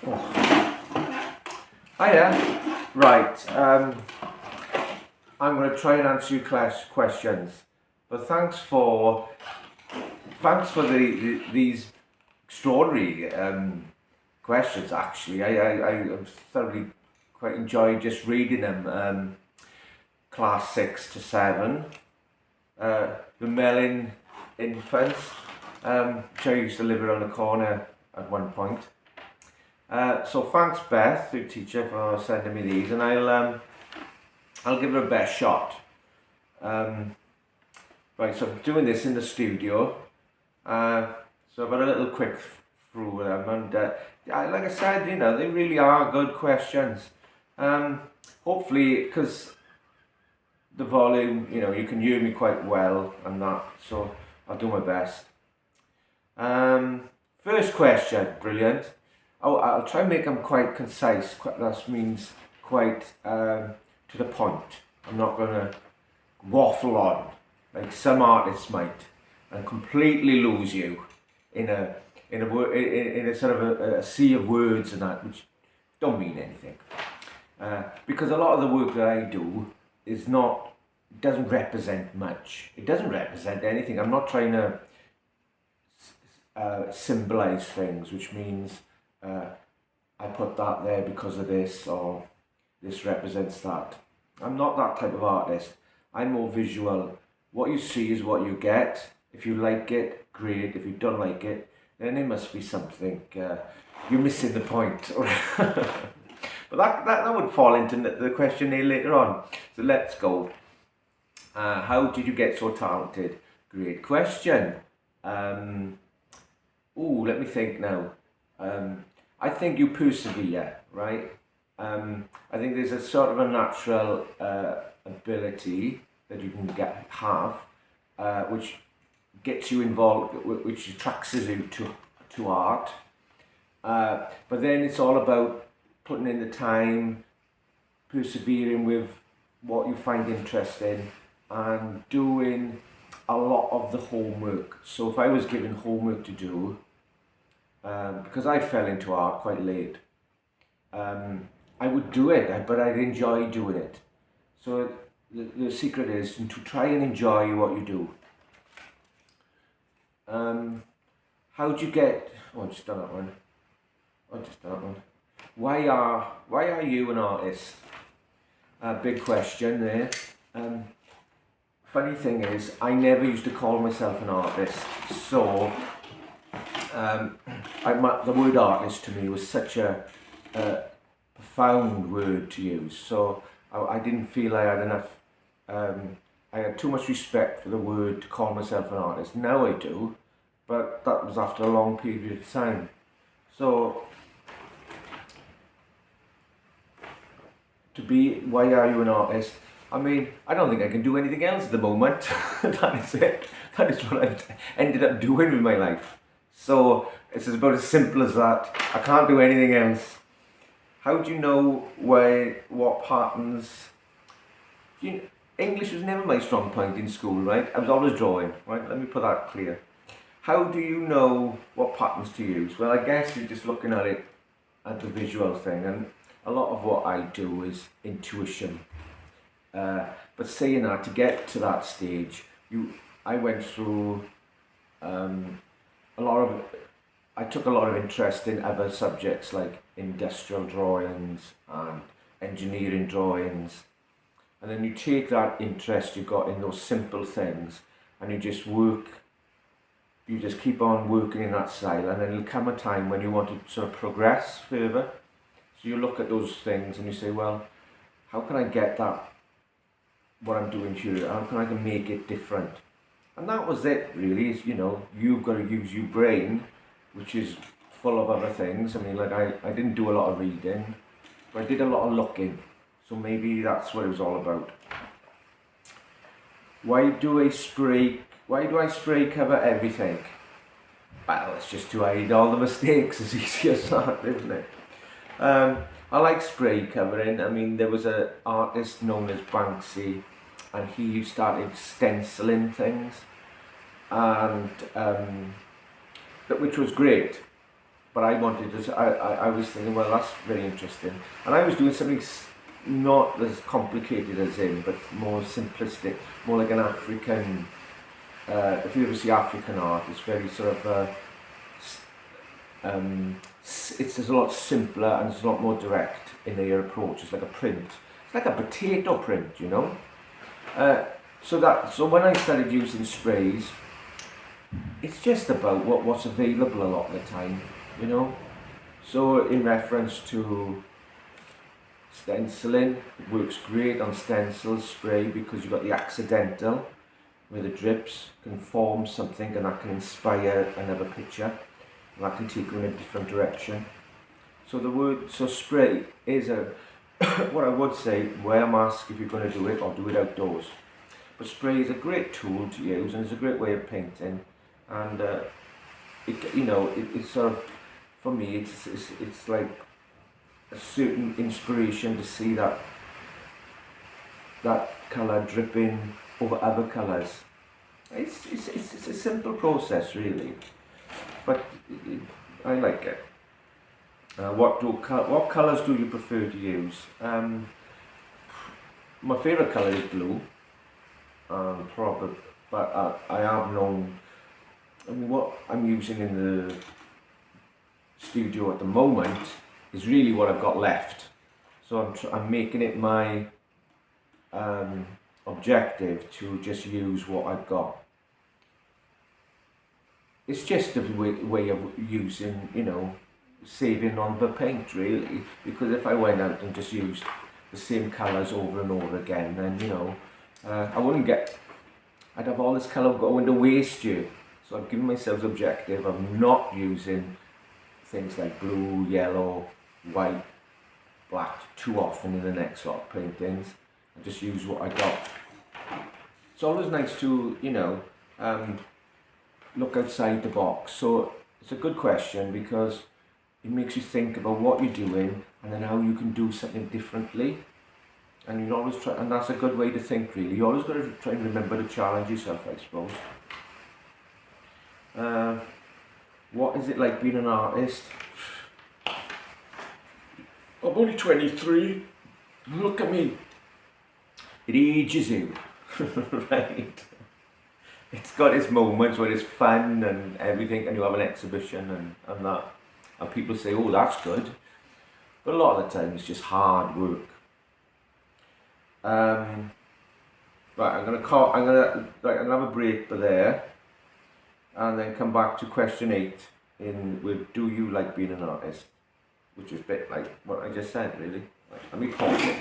Oh. Hiya. Right. I'm going to try and answer your questions, but thanks for these extraordinary questions. Actually, I thoroughly quite enjoyed just reading them. Class 6 to 7, the melyn infants, which I used to live around the corner at one point. So thanks, Beth, the teacher, for sending me these, and I'll give it a best shot. Right, so I'm doing this in the studio. So I've had a little quick through them, and like I said, you know, they really are good questions. Hopefully, because the volume, you know, you can hear me quite well and that, so I'll do my best. First question, brilliant. I'll try and make them quite concise. That means quite to the point. I'm not going to waffle on like some artists might and completely lose you in a sort of a sea of words and that, which don't mean anything. Because a lot of the work that I do doesn't represent much. It doesn't represent anything. I'm not trying to symbolize things, which means I put that there because of this, or this represents that. I'm not that type of artist. I'm more visual. What you see is what you get. If you like it, great. If you don't like it, then it must be something. You're missing the point. But that would fall into the question later on. So let's go. How did you get so talented? Great question. Let me think now. I think you persevere, right? I think there's a sort of a natural ability that you can have, which gets you involved, which attracts you to art. But then it's all about putting in the time, persevering with what you find interesting, and doing a lot of the homework. So if I was given homework to do, because I fell into art quite late, I would do it, but I'd enjoy doing it. So the secret is to try and enjoy what you do. How do you get? Oh, just done that one. Why are you an artist? Big question there. Funny thing is, I never used to call myself an artist, so the word artist to me was such a profound word to use. So I didn't feel I had enough. I had too much respect for the word to call myself an artist. Now I do, but that was after a long period of time. So why are you an artist? I mean, I don't think I can do anything else at the moment. That is it. That is what I've ended up doing with my life. So it's about as simple as that. I can't do anything else. How do you know what patterns? English was never my strong point in school, right? I was always drawing, right? Let me put that clear. How do you know what patterns to use? Well, I guess you're just looking at it at the visual thing, and a lot of what I do is intuition. But saying that, to get to that stage, I went through I took a lot of interest in other subjects like industrial drawings and engineering drawings. And then you take that interest you got in those simple things and you just keep on working in that style, and then there'll come a time when you want to sort of progress further. So you look at those things and you say, well, how can I get that, what I'm doing here, how can I make it different? And that was it really, is, you've got to use your brain, which is full of other things. I mean, like I didn't do a lot of reading, but I did a lot of looking. So maybe that's what it was all about. Why do I spray cover everything? Well, it's just to hide all the mistakes, as easy as that, isn't it? I like spray covering. I mean, there was an artist known as Banksy, and he started stenciling things, and which was great. but I wanted to, I was thinking, well, that's very interesting. And I was doing something not as complicated as him, but more simplistic, more like an African, if you ever see African art, it's very sort of, it's a lot simpler and it's a lot more direct in their approach. It's like a print. It's like a potato print, you know. So when I started using sprays, it's just about what's available a lot of the time, you know. So in reference to stenciling, it works great on stencil spray because you've got the accidental where the drips can form something and that can inspire another picture and that can take you in a different direction. So spray is a what I would say, wear a mask if you're going to do it or do it outdoors. But spray is a great tool to use and it's a great way of painting, and it's sort of, for me, it's like a certain inspiration to see that colour dripping over other colours. It's a simple process really, but I like it. What colours do you prefer to use? My favourite colour is blue. But I have known, I mean, what I'm using in the studio at the moment is really what I've got left. So I'm making it my objective to just use what I've got. It's just a way of using, saving on the paint really, because if I went out and just used the same colours over and over again, then I'd have all this colour going to waste here. So I've given myself the objective of not using things like blue, yellow, white, black too often in the next sort of paintings. I just use what I got. It's always nice to, look outside the box. So it's a good question because it makes you think about what you're doing and then how you can do something differently. And you always try, and that's a good way to think really. You always got to try and remember to challenge yourself, I suppose. What is it like being an artist? I'm only 23. Look at me. It ages you, right? It's got its moments where it's fun and everything, and you have an exhibition and that, and people say, "Oh, that's good," but a lot of the time it's just hard work. Right, I'm gonna have a break for there, and then come back to question 8 with do you like being an artist, which is a bit like what I just said really. Right, let me pause it.